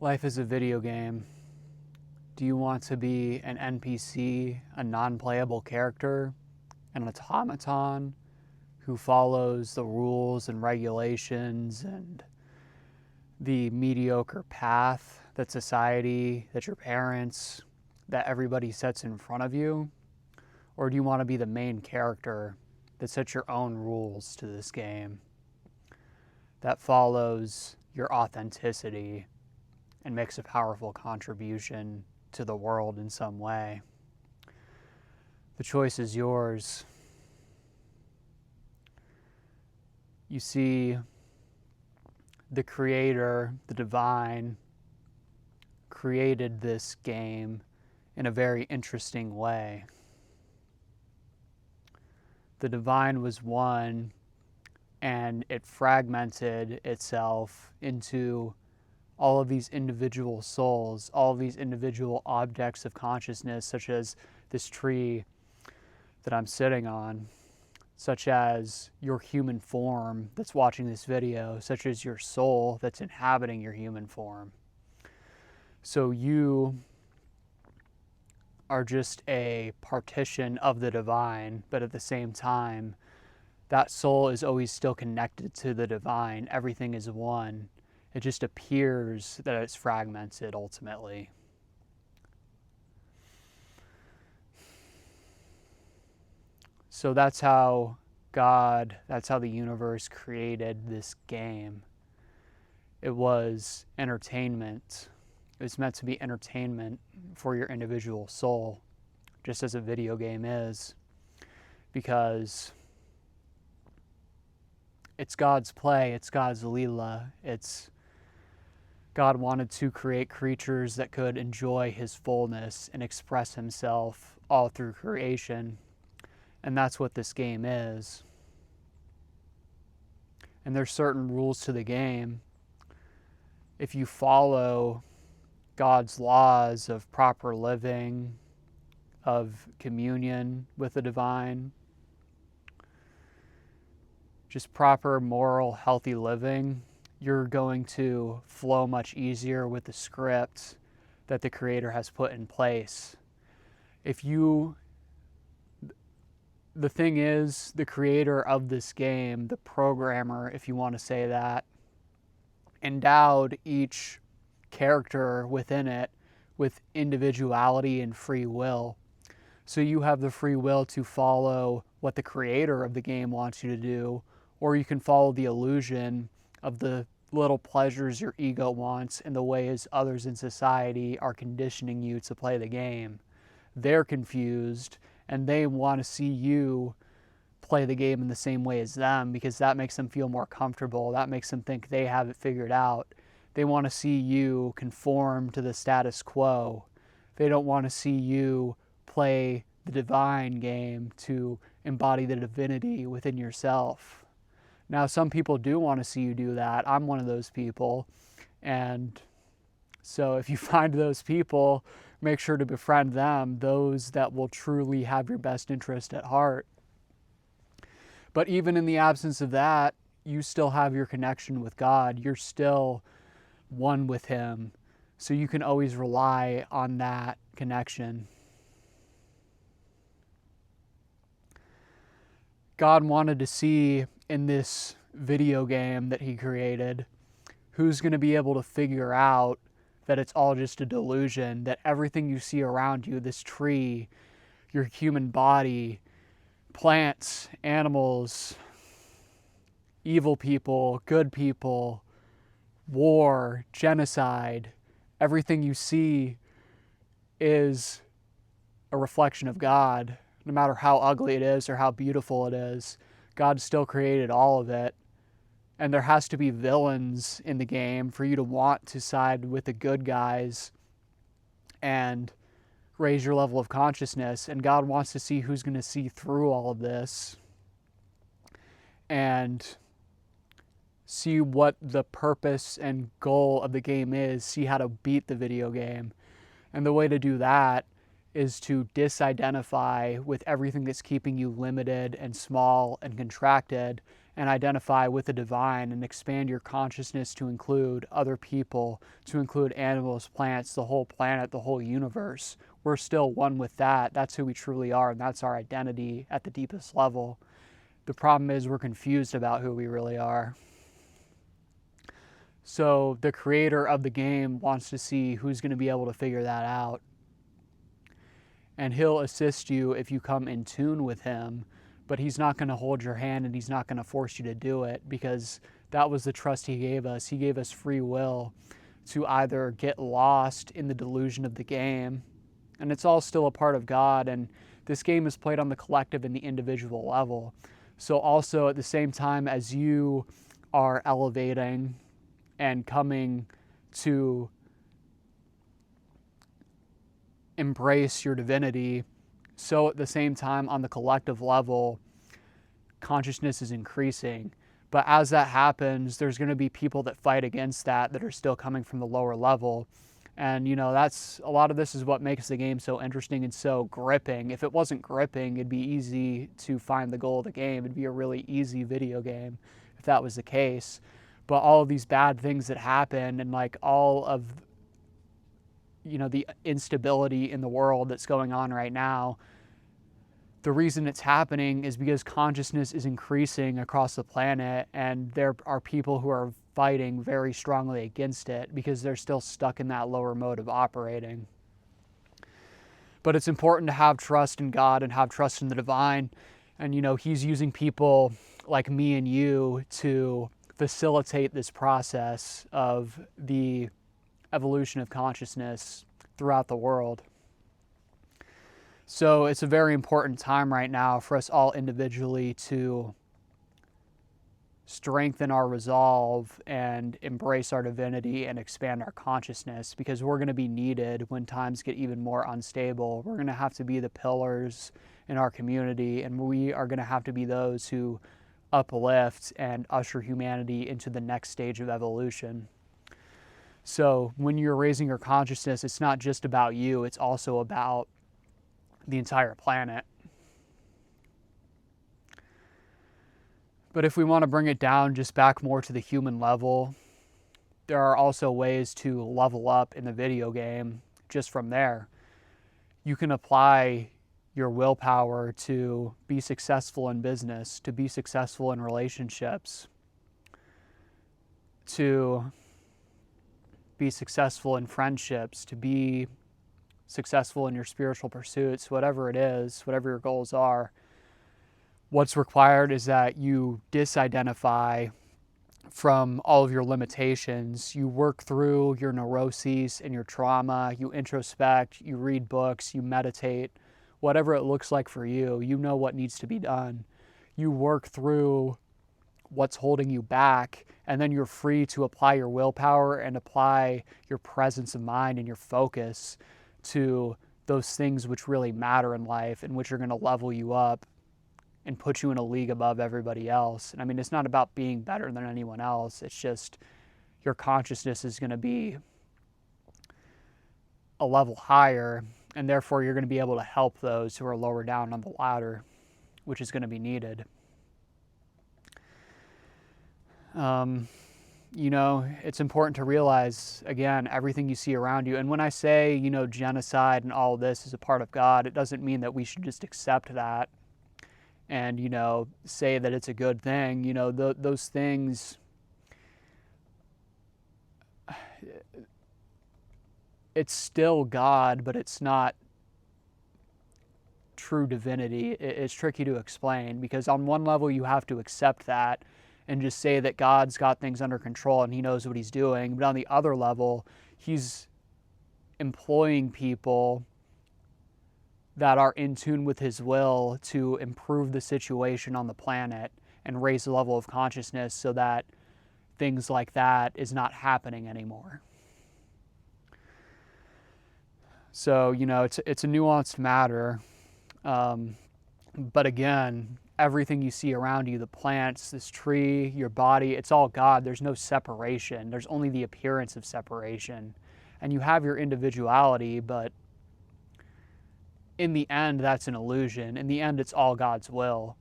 Life is a video game. Do you want to be an NPC, a non-playable character, an automaton who follows the rules and regulations and the mediocre path that society, that your parents, that everybody sets in front of you? Or do you want to be the main character that sets your own rules to this game, that follows your authenticity and makes a powerful contribution to the world in some way? The choice is yours. You see, the creator, the divine, created this game in a very interesting way. The divine was one, and it fragmented itself into all of these individual souls, all of these individual objects of consciousness, such as this tree that I'm sitting on, such as your human form that's watching this video, such as your soul that's inhabiting your human form. So you are just a partition of the divine, but at the same time, that soul is always still connected to the divine. Everything is one. It just appears that it's fragmented ultimately. So that's how God, that's how the universe created this game. It was entertainment. It was meant to be entertainment for your individual soul, just as a video game is, because it's God's play, it's God's Leela. God wanted to create creatures that could enjoy his fullness and express himself all through creation. And that's what this game is. And there's certain rules to the game. If you follow God's laws of proper living, of communion with the divine, just proper, moral, healthy living, you're going to flow much easier with the script that the creator has put in place. The thing is, the creator of this game, the programmer, if you want to say that, endowed each character within it with individuality and free will. So you have the free will to follow what the creator of the game wants you to do, or you can follow the illusion of the little pleasures your ego wants and the ways others in society are conditioning you to play the game. They're confused and they want to see you play the game in the same way as them because that makes them feel more comfortable. That makes them think they have it figured out. They want to see you conform to the status quo. They don't want to see you play the divine game to embody the divinity within yourself. Now, some people do want to see you do that. I'm one of those people. And so if you find those people, make sure to befriend them, those that will truly have your best interest at heart. But even in the absence of that, you still have your connection with God. You're still one with him. So you can always rely on that connection. God wanted to see in this video game that he created who's going to be able to figure out that it's all just a delusion, that everything you see around you, this tree, your human body, plants, animals, evil people, good people, war, genocide, everything you see is a reflection of God. No matter how ugly it is or how beautiful it is, God still created all of it. And there has to be villains in the game for you to want to side with the good guys and raise your level of consciousness. And God wants to see who's going to see through all of this and see what the purpose and goal of the game is, see how to beat the video game. And the way to do that is to disidentify with everything that's keeping you limited and small and contracted and identify with the divine and expand your consciousness to include other people, to include animals, plants, the whole planet, the whole universe. We're still one with that. That's who we truly are, and that's our identity at the deepest level. The problem is we're confused about who we really are. So the creator of the game wants to see who's going to be able to figure that out. And he'll assist you if you come in tune with him, but he's not going to hold your hand and he's not going to force you to do it, because that was the trust he gave us. He gave us free will to either get lost in the delusion of the game, and it's all still a part of God, and this game is played on the collective and the individual level. So also at the same time as you are elevating and coming to embrace your divinity, so at the same time on the collective level, consciousness is increasing. But as that happens, there's going to be people that fight against that are still coming from the lower level. And that's a lot of this is what makes the game so interesting and so gripping. If it wasn't gripping, it'd be easy to find the goal of the game. It'd be a really easy video game if that was the case. But all of these bad things that happen, and like all of the instability in the world that's going on right now, the reason it's happening is because consciousness is increasing across the planet, and there are people who are fighting very strongly against it because they're still stuck in that lower mode of operating. But it's important to have trust in God and have trust in the divine. And he's using people like me and you to facilitate this process of the evolution of consciousness throughout the world. So it's a very important time right now for us all individually to strengthen our resolve and embrace our divinity and expand our consciousness, because we're going to be needed when times get even more unstable. We're going to have to be the pillars in our community, and we are going to have to be those who uplift and usher humanity into the next stage of evolution. So when you're raising your consciousness, it's not just about you, it's also about the entire planet. But if we want to bring it down just back more to the human level, there are also ways to level up in the video game just from there. You can apply your willpower to be successful in business, to be successful in relationships, to be successful in friendships, to be successful in your spiritual pursuits, whatever it is, whatever your goals are. What's required is that you disidentify from all of your limitations. You work through your neuroses and your trauma. You introspect, you read books, you meditate, whatever it looks like for you. You know what needs to be done. You work through what's holding you back, and then you're free to apply your willpower and apply your presence of mind and your focus to those things which really matter in life and which are going to level you up and put you in a league above everybody else. And I mean, it's not about being better than anyone else. It's just your consciousness is going to be a level higher, and therefore you're going to be able to help those who are lower down on the ladder, which is going to be needed. It's important to realize, again, everything you see around you. And when I say, genocide and all of this is a part of God, it doesn't mean that we should just accept that and, say that it's a good thing. Those things, it's still God, but it's not true divinity. It's tricky to explain, because on one level you have to accept that and just say that God's got things under control and he knows what he's doing. But on the other level, he's employing people that are in tune with his will to improve the situation on the planet and raise the level of consciousness so that things like that is not happening anymore. So, it's a nuanced matter. But again, everything you see around you, the plants, this tree, your body, it's all God. There's no separation. There's only the appearance of separation. And you have your individuality, but in the end, that's an illusion. In the end, it's all God's will.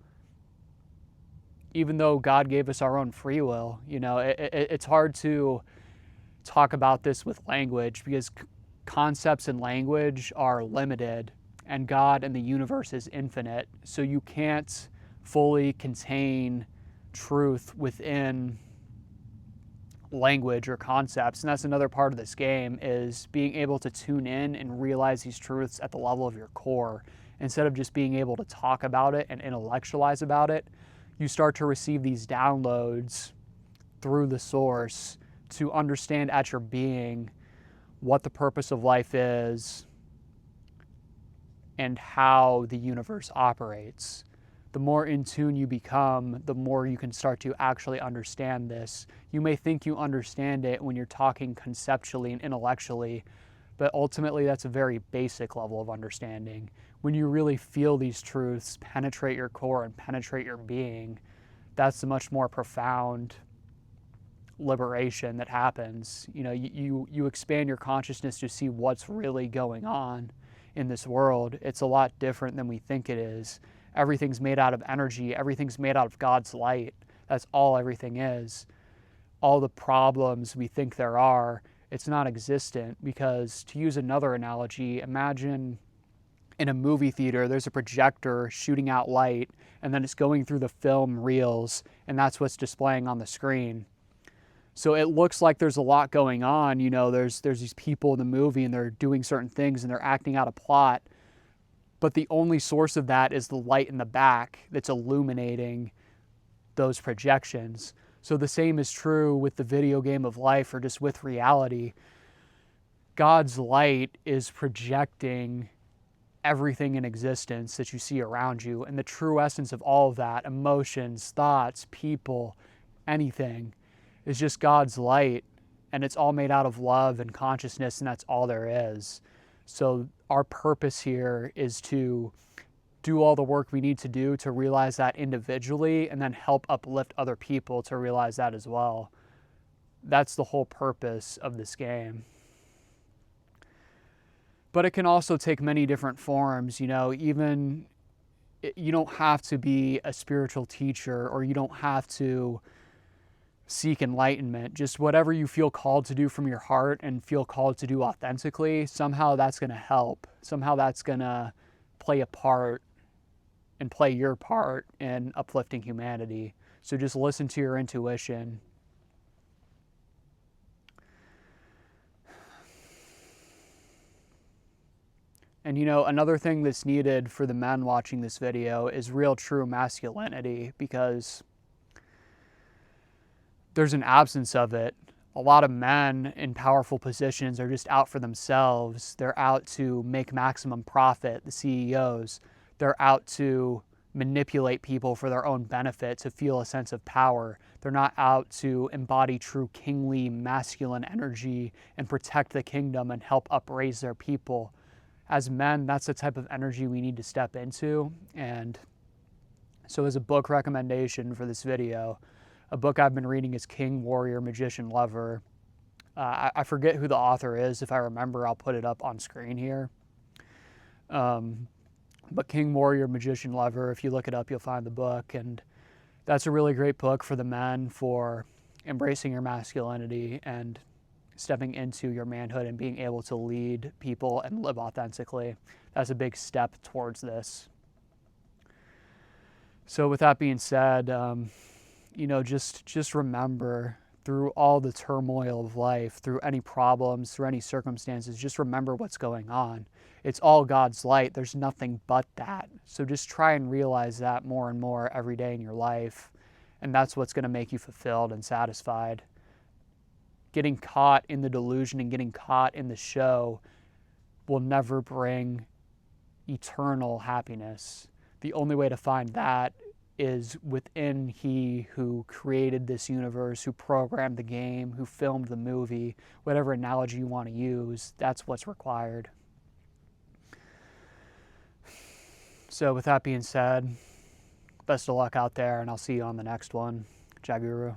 even though God gave us our own free will. It's hard to talk about this with language because concepts and language are limited, and God and the universe is infinite. So you can't fully contain truth within language or concepts. And that's another part of this game, is being able to tune in and realize these truths at the level of your core. Instead of just being able to talk about it and intellectualize about it, you start to receive these downloads through the source to understand at your being what the purpose of life is and how the universe operates. The more in tune you become, the more you can start to actually understand this. You may think you understand it when you're talking conceptually and intellectually, but ultimately that's a very basic level of understanding. When you really feel these truths penetrate your core and penetrate your being, that's the much more profound liberation that happens. You expand your consciousness to see what's really going on in this world. It's a lot different than we think it is. Everything's made out of energy. Everything's made out of God's light. That's all everything is. All the problems we think there are, it's not existent, because, to use another analogy, imagine in a movie theater, there's a projector shooting out light, and then it's going through the film reels, and that's what's displaying on the screen. So it looks like there's a lot going on. There's these people in the movie, and they're doing certain things, and they're acting out a plot. But the only source of that is the light in the back that's illuminating those projections. So the same is true with the video game of life, or just with reality. God's light is projecting everything in existence that you see around you. And the true essence of all of that, emotions, thoughts, people, anything, is just God's light. And it's all made out of love and consciousness, and that's all there is. So our purpose here is to do all the work we need to do to realize that individually, and then help uplift other people to realize that as well. That's the whole purpose of this game. But it can also take many different forms. Even you don't have to be a spiritual teacher, or you don't have to seek enlightenment. Just whatever you feel called to do from your heart and feel called to do authentically, somehow that's going to help. Somehow that's going to play a part and play your part in uplifting humanity. So just listen to your intuition. And another thing that's needed for the men watching this video is real true masculinity, because there's an absence of it. A lot of men in powerful positions are just out for themselves. They're out to make maximum profit, the CEOs. They're out to manipulate people for their own benefit, to feel a sense of power. They're not out to embody true kingly masculine energy and protect the kingdom and help upraise their people. As men, that's the type of energy we need to step into. And so as a book recommendation for this video, a book I've been reading is King, Warrior, Magician, Lover. I forget who the author is. If I remember, I'll put it up on screen here. But King, Warrior, Magician, Lover, if you look it up, you'll find the book. And that's a really great book for the men, for embracing your masculinity and stepping into your manhood and being able to lead people and live authentically. That's a big step towards this. So with that being said, just remember, through all the turmoil of life, through any problems, through any circumstances, just remember what's going on. It's all God's light. There's nothing but that. So just try and realize that more and more every day in your life. And that's what's going to make you fulfilled and satisfied. Getting caught in the delusion and getting caught in the show will never bring eternal happiness. The only way to find that is within He who created this universe, who programmed the game, who filmed the movie. Whatever analogy you want to use, that's what's required. So with that being said, best of luck out there, and I'll see you on the next one. Jai Guru.